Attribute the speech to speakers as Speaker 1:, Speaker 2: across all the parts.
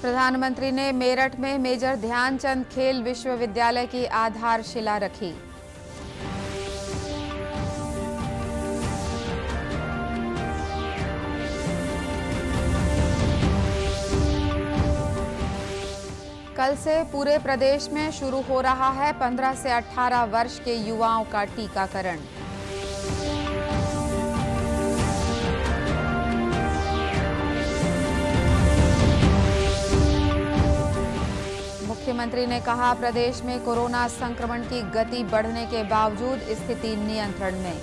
Speaker 1: प्रधानमंत्री ने मेरठ में मेजर ध्यानचंद खेल विश्वविद्यालय की आधारशिला रखी। कल से पूरे प्रदेश में शुरू हो रहा है 15 से 18 वर्ष के युवाओं का टीकाकरण। मुख्यमंत्री ने कहा, प्रदेश में कोरोना संक्रमण की गति बढ़ने के बावजूद स्थिति नियंत्रण में।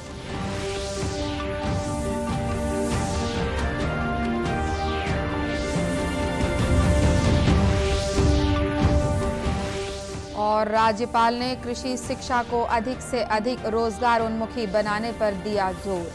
Speaker 1: और राज्यपाल ने कृषि शिक्षा को अधिक से अधिक रोजगार उन्मुखी बनाने पर दिया जोर।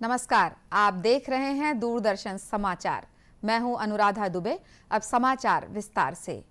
Speaker 1: नमस्कार, आप देख रहे हैं दूरदर्शन समाचार। मैं हूं अनुराधा दुबे। अब समाचार विस्तार से।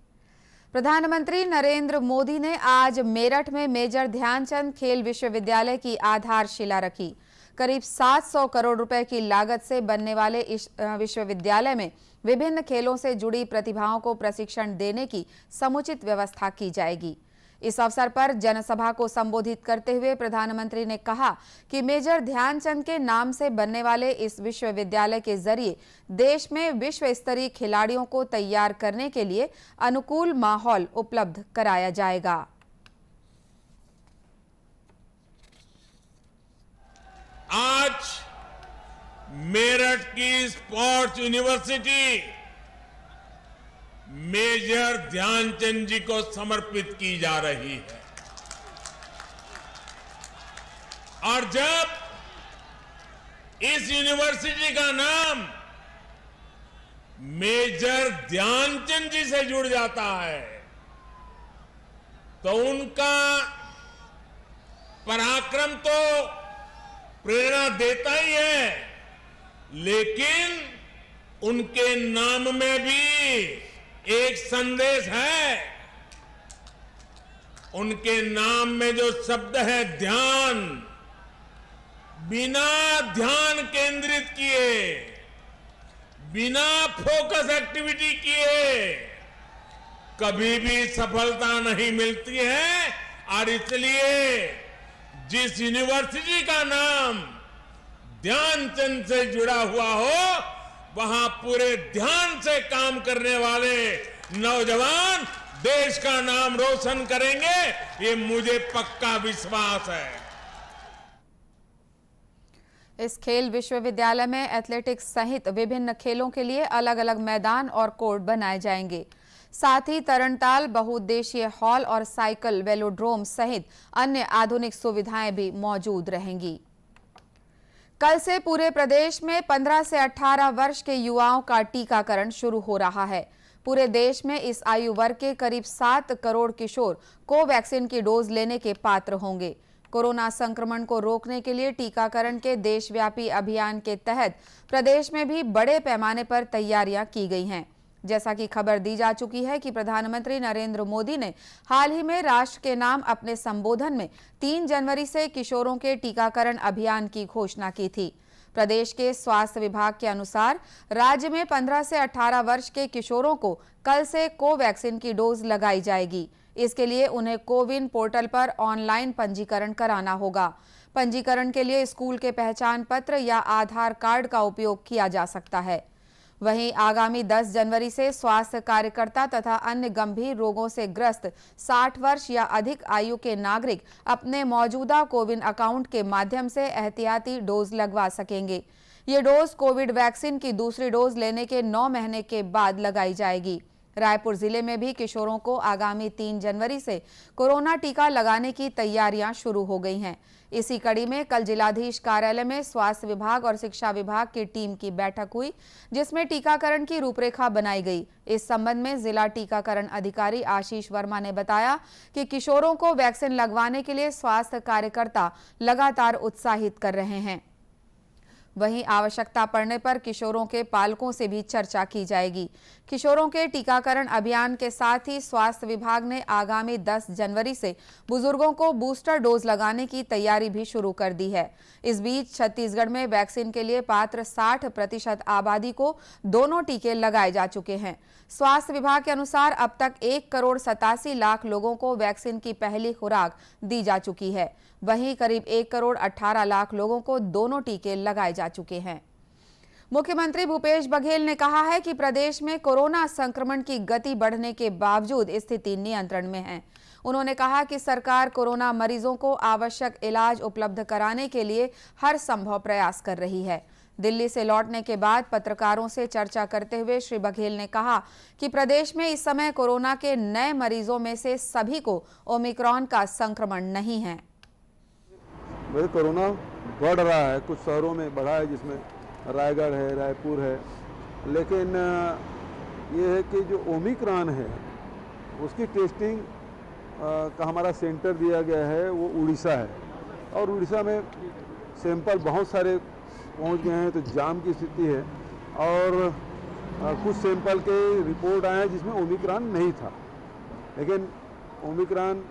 Speaker 1: प्रधानमंत्री नरेंद्र मोदी ने आज मेरठ में मेजर ध्यानचंद खेल विश्वविद्यालय की आधारशिला रखी। करीब 700 करोड़ रुपए की लागत से बनने वाले इस विश्वविद्यालय में विभिन्न खेलों से जुड़ी प्रतिभाओं को प्रशिक्षण देने की समुचित व्यवस्था की जाएगी। इस अवसर पर जनसभा को संबोधित करते हुए प्रधानमंत्री ने कहा कि मेजर ध्यानचंद के नाम से बनने वाले इस विश्वविद्यालय के जरिए देश में विश्व स्तरीय खिलाड़ियों को तैयार करने के लिए अनुकूल माहौल उपलब्ध कराया जाएगा।
Speaker 2: आज मेरठ की स्पोर्ट्स यूनिवर्सिटी मेजर ध्यानचंद जी को समर्पित की जा रही है। और जब इस यूनिवर्सिटी का नाम मेजर ध्यानचंद जी से जुड़ जाता है तो उनका पराक्रम तो प्रेरणा देता ही है, लेकिन उनके नाम में भी एक संदेश है। उनके नाम में जो शब्द है ध्यान, बिना ध्यान केंद्रित किए, बिना फोकस एक्टिविटी किए कभी भी सफलता नहीं मिलती है। और इसलिए जिस यूनिवर्सिटी का नाम ध्यानचंद से जुड़ा हुआ हो, वहां पूरे ध्यान से काम करने वाले नौजवान देश का नाम रोशन करेंगे, ये मुझे पक्का विश्वास है।
Speaker 1: इस खेल विश्वविद्यालय में एथलेटिक्स सहित विभिन्न खेलों के लिए अलग अलग मैदान और कोर्ट बनाए जाएंगे। साथ ही तरणताल, बहुउद्देशीय हॉल और साइकिल वेलोड्रोम सहित अन्य आधुनिक सुविधाएं भी मौजूद रहेंगी। कल से पूरे प्रदेश में 15 से 18 वर्ष के युवाओं का टीकाकरण शुरू हो रहा है। पूरे देश में इस आयु वर्ग के करीब 7 करोड़ किशोर कोवैक्सीन की डोज लेने के पात्र होंगे। कोरोना संक्रमण को रोकने के लिए टीकाकरण के देशव्यापी अभियान के तहत प्रदेश में भी बड़े पैमाने पर तैयारियां की गई हैं। जैसा कि खबर दी जा चुकी है कि प्रधानमंत्री नरेंद्र मोदी ने हाल ही में राष्ट्र के नाम अपने संबोधन में 3 जनवरी से किशोरों के टीकाकरण अभियान की घोषणा की थी। प्रदेश के स्वास्थ्य विभाग के अनुसार राज्य में 15 से 18 वर्ष के किशोरों को कल से कोवैक्सीन की डोज लगाई जाएगी। इसके लिए उन्हें कोविन पोर्टल पर ऑनलाइन पंजीकरण कराना होगा। पंजीकरण के लिए स्कूल के पहचान पत्र या आधार कार्ड का उपयोग किया जा सकता है। वहीं आगामी 10 जनवरी से स्वास्थ्य कार्यकर्ता तथा अन्य गंभीर रोगों से ग्रस्त 60 वर्ष या अधिक आयु के नागरिक अपने मौजूदा कोविन अकाउंट के माध्यम से एहतियाती डोज लगवा सकेंगे। ये डोज कोविड वैक्सीन की दूसरी डोज लेने के 9 महीने के बाद लगाई जाएगी। रायपुर जिले में भी किशोरों को आगामी 3 जनवरी से कोरोना टीका लगाने की तैयारियां शुरू हो गई हैं। इसी कड़ी में कल जिलाधीश कार्यालय में स्वास्थ्य विभाग और शिक्षा विभाग की टीम की बैठक हुई, जिसमें टीकाकरण की रूपरेखा बनाई गई। इस संबंध में जिला टीकाकरण अधिकारी आशीष वर्मा ने बताया कि किशोरों को वैक्सीन लगवाने के लिए स्वास्थ्य कार्यकर्ता लगातार उत्साहित कर रहे हैं। वहीं आवश्यकता पड़ने पर किशोरों के पालकों से भी चर्चा की जाएगी। किशोरों के टीकाकरण अभियान के साथ ही स्वास्थ्य विभाग ने आगामी 10 जनवरी से बुजुर्गों को बूस्टर डोज लगाने की तैयारी भी शुरू कर दी है। इस बीच छत्तीसगढ़ में वैक्सीन के लिए पात्र 60% आबादी को दोनों टीके लगाए जा चुके हैं। स्वास्थ्य विभाग के अनुसार अब तक 1,87,00,000 लोगों को वैक्सीन की पहली खुराक दी जा चुकी है। वहीं करीब 1,18,00,000 लोगों को दोनों टीके लगाए जा चुके हैं। मुख्यमंत्री भूपेश बघेल ने कहा है कि प्रदेश में कोरोना संक्रमण की गति बढ़ने के बावजूद स्थिति नियंत्रण में है। उन्होंने कहा कि सरकार कोरोना मरीजों को आवश्यक इलाज उपलब्ध कराने के लिए हर संभव प्रयास कर रही है। दिल्ली से लौटने के बाद पत्रकारों से चर्चा करते हुए श्री बघेल ने कहा कि प्रदेश में इस समय कोरोना के नए मरीजों में से सभी को ओमिक्रॉन का संक्रमण नहीं है।
Speaker 3: वैसे कोरोना बढ़ रहा है, कुछ शहरों में बढ़ा है, जिसमें रायगढ़ है, रायपुर है, लेकिन ये है कि जो ओमिक्रॉन है उसकी टेस्टिंग का हमारा सेंटर दिया गया है वो उड़ीसा है, और उड़ीसा में सैंपल बहुत सारे पहुंच गए हैं, तो जाम की स्थिति है। और कुछ सैंपल के रिपोर्ट आए हैं जिसमें ओमिक्रॉन नहीं था, लेकिन ओमिक्रॉन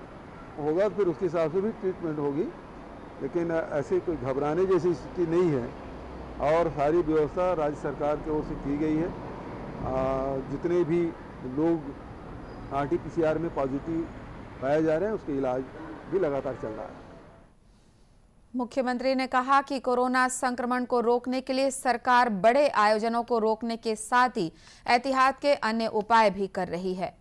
Speaker 3: होगा फिर उसके हिसाब से भी ट्रीटमेंट होगी, लेकिन ऐसे कोई घबराने जैसी स्थिति नहीं है। और सारी व्यवस्था राज्य सरकार की ओर से की गई है। जितने भी लोग RT-PCR में पॉजिटिव पाए जा रहे हैं उसके इलाज भी लगातार चल रहा है।
Speaker 1: मुख्यमंत्री ने कहा कि कोरोना संक्रमण को रोकने के लिए सरकार बड़े आयोजनों को रोकने के साथ ही एहतियात के अन्य उपाय भी कर रही है।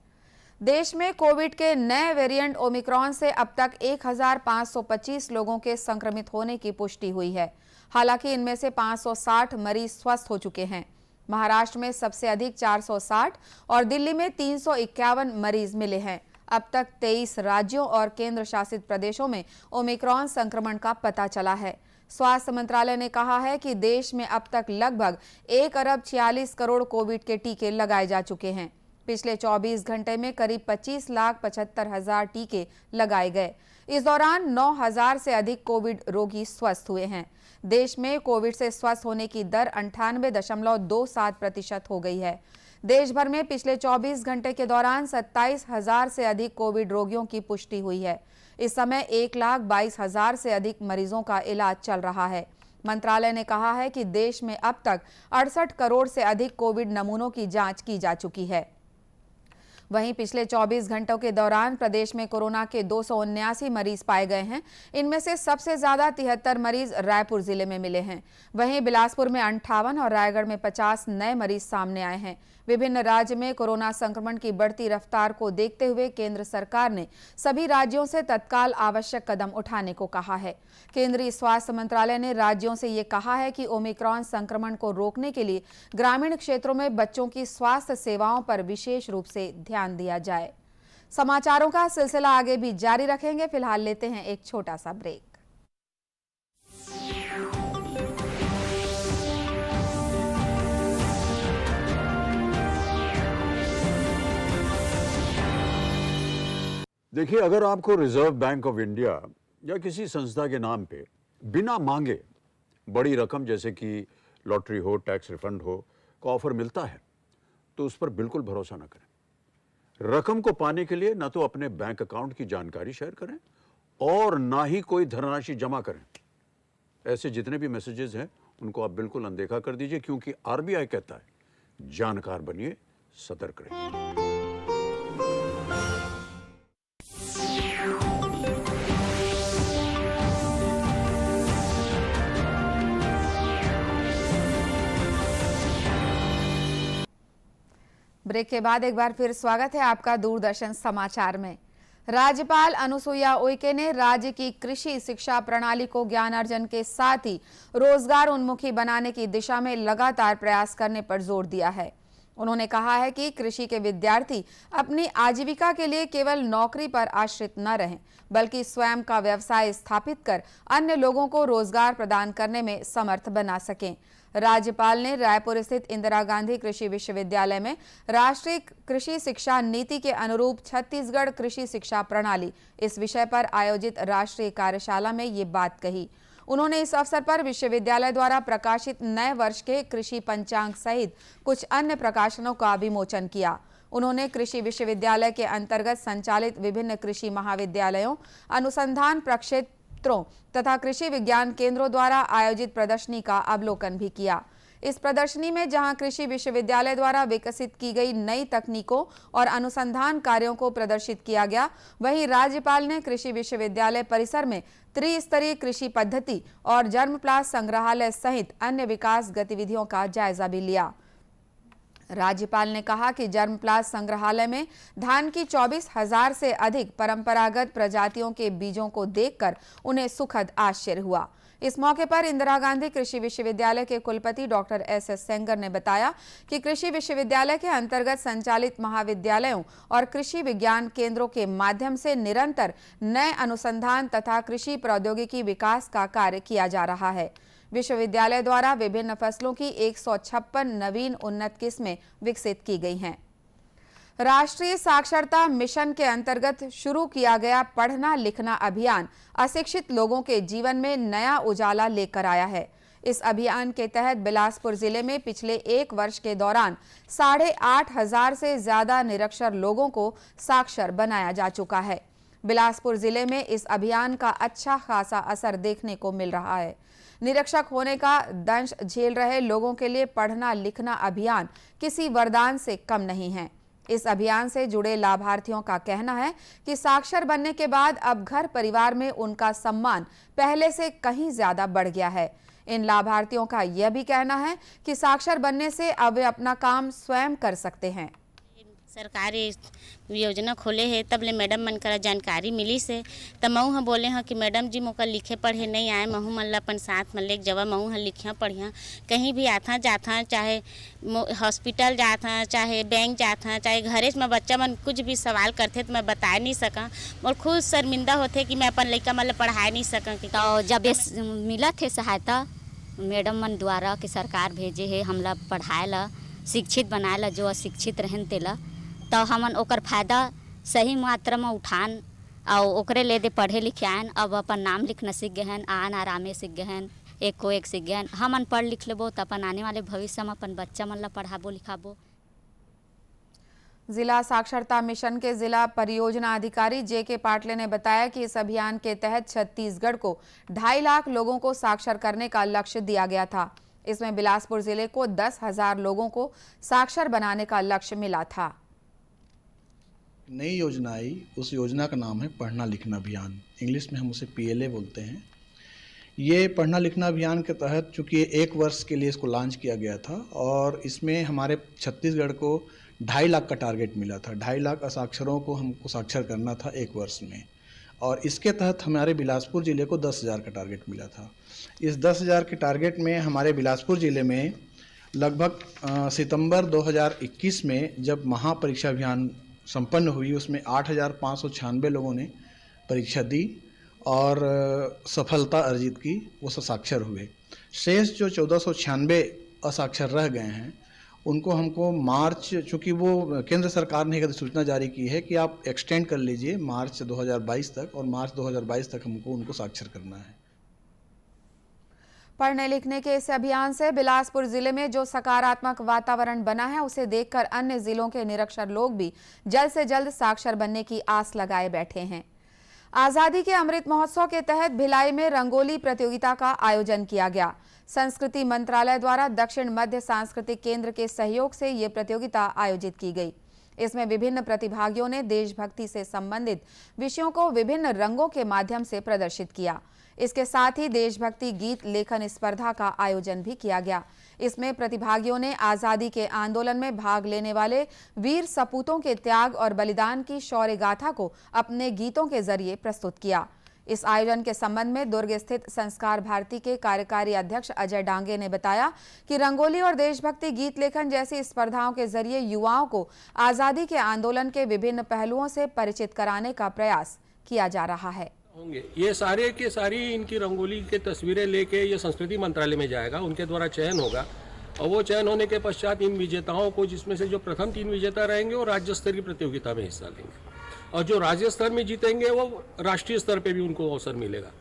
Speaker 1: देश में कोविड के नए वेरिएंट ओमिक्रॉन से अब तक 1,525 लोगों के संक्रमित होने की पुष्टि हुई है। हालांकि इनमें से 560 मरीज स्वस्थ हो चुके हैं। महाराष्ट्र में सबसे अधिक 460 और दिल्ली में 351 मरीज मिले हैं। अब तक 23 राज्यों और केंद्र शासित प्रदेशों में ओमिक्रॉन संक्रमण का पता चला है। स्वास्थ्य मंत्रालय ने कहा है कि देश में अब तक लगभग 1,46 करोड़ कोविड के टीके लगाए जा चुके हैं। पिछले 24 घंटे में करीब 25,75,000 टीके लगाए गए। इस दौरान 9,000 से अधिक कोविड रोगी स्वस्थ हुए हैं। देश में कोविड से स्वस्थ होने की दर 98.27% हो गई है। देश भर में पिछले 24 घंटे के दौरान 27,000 से अधिक कोविड रोगियों की पुष्टि हुई है। इस समय 1,22,000 से अधिक मरीजों का इलाज चल रहा है। मंत्रालय ने कहा है कि देश में अब तक 68 करोड़ से अधिक कोविड नमूनों की जांच की जा चुकी है। वहीं पिछले 24 घंटों के दौरान प्रदेश में कोरोना के 279 मरीज पाए गए हैं। इनमें से सबसे ज्यादा 73 मरीज रायपुर जिले में मिले हैं। वहीं बिलासपुर में 58 और रायगढ़ में 50 नए मरीज सामने आए हैं। विभिन्न राज्य में कोरोना संक्रमण की बढ़ती रफ्तार को देखते हुए केंद्र सरकार ने सभी राज्यों से तत्काल आवश्यक कदम उठाने को कहा है। केंद्रीय स्वास्थ्य मंत्रालय ने राज्यों से ये कहा है कि ओमिक्रॉन संक्रमण को रोकने के लिए ग्रामीण क्षेत्रों में बच्चों की स्वास्थ्य सेवाओं पर विशेष रूप से ध्यान दिया जाए। समाचारों का सिलसिला आगे भी जारी रखेंगे। फिलहाल लेते हैं एक छोटा सा ब्रेक।
Speaker 4: देखिए, अगर आपको रिजर्व बैंक ऑफ इंडिया या किसी संस्था के नाम पे बिना मांगे बड़ी रकम जैसे कि लॉटरी हो, टैक्स रिफंड हो का ऑफर मिलता है तो उस पर बिल्कुल भरोसा ना करें। रकम को पाने के लिए ना तो अपने बैंक अकाउंट की जानकारी शेयर करें और ना ही कोई धनराशि जमा करें। ऐसे जितने भी मैसेजेस हैं उनको आप बिल्कुल अनदेखा कर दीजिए, क्योंकि RBI कहता है जानकार बनिए, सतर्क रहिए।
Speaker 1: ब्रेक के बाद एक बार फिर स्वागत है आपका दूरदर्शन समाचार में। राज्यपाल अनुसुईया उइके ने राज्य की कृषि शिक्षा प्रणाली को ज्ञानार्जन के साथ ही रोजगार उन्मुखी बनाने की दिशा में लगातार प्रयास करने पर जोर दिया है। उन्होंने कहा है कि कृषि के विद्यार्थी अपनी आजीविका के लिए केवल नौकरी पर आश्रित न रहें, बल्कि स्वयं का व्यवसाय स्थापित कर अन्य लोगों को रोजगार प्रदान करने में समर्थ बना सकें। राज्यपाल ने रायपुर स्थित इंदिरा गांधी कृषि विश्वविद्यालय में राष्ट्रीय कृषि शिक्षा नीति के अनुरूप छत्तीसगढ़ कृषि शिक्षा प्रणाली इस विषय पर आयोजित राष्ट्रीय कार्यशाला में ये बात कही। उन्होंने इस अवसर पर विश्वविद्यालय द्वारा प्रकाशित नए वर्ष के कृषि पंचांग सहित कुछ अन्य प्रकाशनों का विमोचन किया। उन्होंने कृषि विश्वविद्यालय के अंतर्गत संचालित विभिन्न कृषि महाविद्यालयों, अनुसंधान प्रक्षेत्रों तथा कृषि विज्ञान केंद्रों द्वारा आयोजित प्रदर्शनी का अवलोकन भी किया। इस प्रदर्शनी में जहां कृषि विश्वविद्यालय द्वारा विकसित की गई नई तकनीकों और अनुसंधान कार्यों को प्रदर्शित किया गया, वहीं राज्यपाल ने कृषि विश्वविद्यालय परिसर में त्रिस्तरीय कृषि पद्धति और जर्मप्लास संग्रहालय सहित अन्य विकास गतिविधियों का जायजा भी लिया। राज्यपाल ने कहा कि जर्मप्लास संग्रहालय में धान की 24,000 से अधिक परंपरागत प्रजातियों के बीजों को देखकर उन्हें सुखद आश्चर्य हुआ। इस मौके पर इंदिरा गांधी कृषि विश्वविद्यालय के कुलपति डॉक्टर एस.एस. सेंगर ने बताया कि कृषि विश्वविद्यालय के अंतर्गत संचालित महाविद्यालयों और कृषि विज्ञान केंद्रों के माध्यम से निरंतर नए अनुसंधान तथा कृषि प्रौद्योगिकी विकास का कार्य किया जा रहा है। विश्वविद्यालय द्वारा विभिन्न फसलों की 156 नवीन उन्नत किस्में विकसित की गई हैं। राष्ट्रीय साक्षरता मिशन के अंतर्गत शुरू किया गया पढ़ना लिखना अभियान अशिक्षित लोगों के जीवन में नया उजाला लेकर आया है। इस अभियान के तहत बिलासपुर जिले में पिछले 1 वर्ष के दौरान 8,500 से ज्यादा निरक्षर लोगों को साक्षर बनाया जा चुका है। बिलासपुर जिले में इस अभियान का अच्छा खासा असर देखने को मिल रहा है। निरक्षर होने का दंश झेल रहे लोगों के लिए पढ़ना लिखना अभियान किसी वरदान से कम नहीं है। इस अभियान से जुड़े लाभार्थियों का कहना है कि साक्षर बनने के बाद अब घर परिवार में उनका सम्मान पहले से कहीं ज्यादा बढ़ गया है। इन लाभार्थियों का यह भी कहना है कि साक्षर बनने से अब वे अपना काम स्वयं कर सकते हैं।
Speaker 5: सरकारी योजना खोले है तब ले मैडम मन करा जानकारी मिली से तब महू ह बोले हैं कि मैडम जी मोका लिखे पढ़े नहीं आए, महू मन ला अपन साथ में ले जवा महू ह लिखिया पढ़िया, कहीं भी आता जाता चाहे हॉस्पिटल जाता चाहे बैंक जाता चाहे घरे में बच्चा मन कुछ भी सवाल करते तो मैं बता नहीं सका, और खुद शर्मिंदा होते कि मैं अपन लड़का मन पढ़ा नहीं सका।
Speaker 6: तो जब मिला थे सहायता मैडम मन द्वारा कि सरकार भेजे है हमला पढ़ाए ला शिक्षित बनाए ला जो अशिक्षित रहन तेला, तो हमन ओकर फायदा सही मात्रा में उठान और ओकरे ले दे पढ़े लिखे आन, अब अपन नाम लिखना सीख गए हैं, आन आरामे सीख गए हैं, एक को एक सीख गए हैं। हमन पढ़ लिख लेबो तो अपन आने वाले भविष्य में अपन बच्चा मन ला पढ़ाबो लिखाबो।
Speaker 1: जिला साक्षरता मिशन के जिला परियोजना अधिकारी जे.के. पाटले ने बताया कि इस अभियान के तहत छत्तीसगढ़ को 2.5 लाख लोगों को साक्षर करने का लक्ष्य दिया गया था। इसमें बिलासपुर जिले को 10,000 लोगों को साक्षर बनाने का लक्ष्य मिला था।
Speaker 7: नई योजना आई, उस योजना का नाम है पढ़ना लिखना अभियान, इंग्लिश में हम उसे PLA बोलते हैं। ये पढ़ना लिखना अभियान के तहत चूँकि 1 वर्ष के लिए इसको लॉन्च किया गया था और इसमें हमारे छत्तीसगढ़ को 2.5 लाख का टारगेट मिला था। 2.5 लाख असाक्षरों को हमको साक्षर करना था 1 वर्ष में, और इसके तहत हमारे बिलासपुर ज़िले को 10,000 का टारगेट मिला था। इस 10,000 के टारगेट में हमारे बिलासपुर ज़िले में लगभग सितंबर 2021 में जब महापरीक्षा अभियान संपन्न हुई, उसमें 8,596 लोगों ने परीक्षा दी और सफलता अर्जित की, वो साक्षर हुए। शेष जो 1496 असाक्षर रह गए हैं उनको हमको मार्च, चूँकि वो केंद्र सरकार ने एक सूचना जारी की है कि आप एक्सटेंड कर लीजिए मार्च 2022 तक, और मार्च 2022 तक हमको उनको साक्षर करना है।
Speaker 1: पढ़ने लिखने के इस अभियान से बिलासपुर जिले में जो सकारात्मक वातावरण बना है उसे देखकर अन्य जिलों के निरक्षर लोग भी जल्द से जल्द साक्षर बनने की आस लगाए बैठे हैं। आजादी के अमृत महोत्सव के तहत भिलाई में रंगोली प्रतियोगिता का आयोजन किया गया। संस्कृति मंत्रालय द्वारा दक्षिण मध्य सांस्कृतिक केंद्र के सहयोग से ये प्रतियोगिता आयोजित की गई। इसमें विभिन्न प्रतिभागियों ने देशभक्ति से संबंधित विषयों को विभिन्न रंगों के माध्यम से प्रदर्शित किया। इसके साथ ही देशभक्ति गीत लेखन स्पर्धा का आयोजन भी किया गया। इसमें प्रतिभागियों ने आजादी के आंदोलन में भाग लेने वाले वीर सपूतों के त्याग और बलिदान की शौर्य गाथा को अपने गीतों के जरिए प्रस्तुत किया। इस आयोजन के संबंध में दुर्ग स्थित संस्कार भारती के कार्यकारी अध्यक्ष अजय डांगे ने बताया कि रंगोली और देशभक्ति गीत लेखन जैसी स्पर्धाओं के जरिए युवाओं को आजादी के आंदोलन के विभिन्न पहलुओं से परिचित कराने का प्रयास किया जा रहा है।
Speaker 8: होंगे ये सारे के सारी इनकी रंगोली के तस्वीरें लेके ये संस्कृति मंत्रालय में जाएगा, उनके द्वारा चयन होगा, और वो चयन होने के पश्चात इन विजेताओं को, जिसमें से जो प्रथम 3 विजेता रहेंगे वो राज्य स्तरीय प्रतियोगिता में हिस्सा लेंगे, और जो राज्य स्तर में जीतेंगे वो राष्ट्रीय स्तर पे भी उनको अवसर मिलेगा।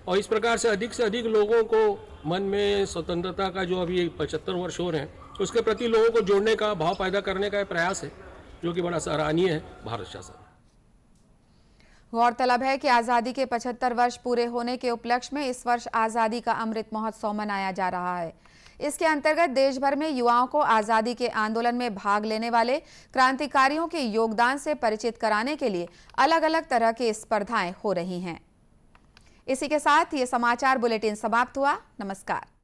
Speaker 8: और इस प्रकार से अधिक लोगों को मन में स्वतंत्रता का जो अभी 75 वर्ष हो रहे हैं उसके प्रति लोगों को जोड़ने का, भाव पैदा करने का एक प्रयास है, जो कि बड़ा सराहनीय है भारत शासन।
Speaker 1: गौरतलब है कि आज़ादी के 75 वर्ष पूरे होने के उपलक्ष्य में इस वर्ष आज़ादी का अमृत महोत्सव मनाया जा रहा है। इसके अंतर्गत देश भर में युवाओं को आज़ादी के आंदोलन में भाग लेने वाले क्रांतिकारियों के योगदान से परिचित कराने के लिए अलग अलग तरह की स्पर्धाएं हो रही हैं। इसी के साथ ये समाचार बुलेटिन समाप्त हुआ। नमस्कार।